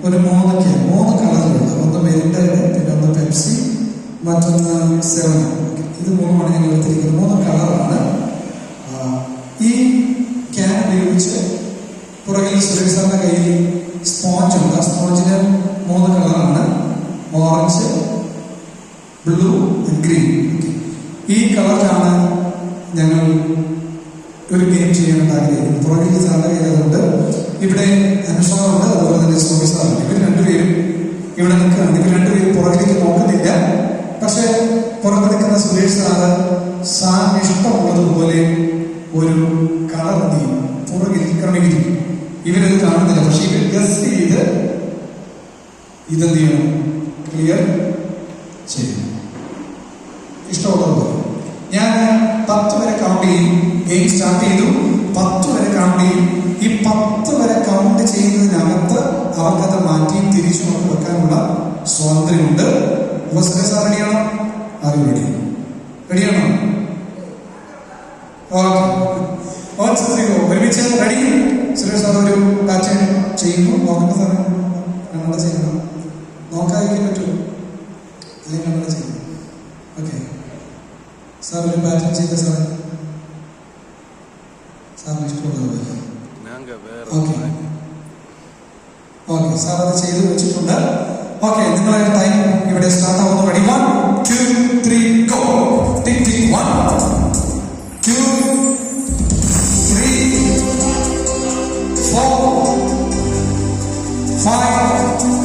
ഒരു 3 കളറുണ്ട്. ഒന്ന് മെരിൻ്റെ, പിന്നെ ഒന്ന് പെപ്സി, മറ്റൊന്ന് 7. ഇത് 3 ഞങ്ങൾ എടുത്തിരിക്കുന്നത്. 3 കളറാണ്. ഈ ക്യാൻ ഉപയോഗിച്ച് പുറകിൽ സുരേഷ് സാറിന്റെ കയ്യിൽ സ്പോഞ്ച് ഉണ്ട്. ആ സ്പോഞ്ചിന് 3 കളറാണ്: ഓറഞ്ച്, ബ്ലൂ, ഗ്രീൻ. ഈ കളറിലാണ് ഞങ്ങൾ ഒരു ഗെയിം ചെയ്യാൻ ആഗ്രഹിക്കുന്നത്. പുറകിൽ സാറിന്റെ കയ്യിലുണ്ട്. ഇവിടെ അനുഷാറുണ്ട്, അതുപോലെ തന്നെ സോമി സാറുണ്ട്. ഇവർ രണ്ടുപേരും ഇവിടെ നിൽക്കുകയാണ്. ഇവർ രണ്ടുപേരും പുറകിലേക്ക് നോക്കുന്നില്ല. പക്ഷെ പുറത്ത് നിൽക്കുന്ന സുരേഷ് സാറിന് ഇഷ്ടമുള്ളതുപോലെ ഒരു കളർ ചെയ്യും, പുറകിൽ ക്രമീകരിക്കും. ഇവരത് കാണുന്നില്ല. പക്ഷെ ഇവർ ഗസ് ചെയ്ത് ഇതെന്ത് ചെയ്യണം, ക്ലിയർ ചെയ്യണം. ഇഷ്ടമുള്ളതുപോലെ ഞാൻ 10 വരെ കൗണ്ട് ചെയ്യും. ഗെയിം സ്റ്റാർട്ട് ചെയ്തു. 10 വരെ കൗണ്ട് ചെയ്യും. ഈ 10 വരെ കൗണ്ട് ചെയ്യുന്നതിനകത്ത് അവർക്കത് മാറ്റി തിരിച്ചു നോക്കി വെക്കാനുള്ള സ്വാതന്ത്ര്യമുണ്ട്. സുരേഷ് സാർ റെഡിയാണോ? ആരും റെഡിയാണോ? ഒരുമിച്ച് റെഡി. സുരേഷ് സാർ ഒരു പാറ്റേൺ ചെയ്യുന്നു. നോക്കേണ്ട സാറ് കണ്ണട ചെയ്യുന്നു. നോക്കാതിരിക്കാൻ പറ്റുമോ? അല്ലെങ്കിൽ കണ്ണട ചെയ്യുന്നു. ഓക്കെ സാർ ഒരു പാറ്റേൺ ചെയ്ത സാർ സാറിന് ഇഷ്ടമുള്ളത്. ഓക്കെ സാർ അത് ചെയ്ത് വെച്ചിട്ടുണ്ട്. ഓക്കെ, നിങ്ങളെ ടൈം ഇവിടെ സ്റ്റാർട്ട് ആവുന്നു. റെഡി? 1 2 3 ഗോ. ടിക് ടിക് 1 2 3 4 5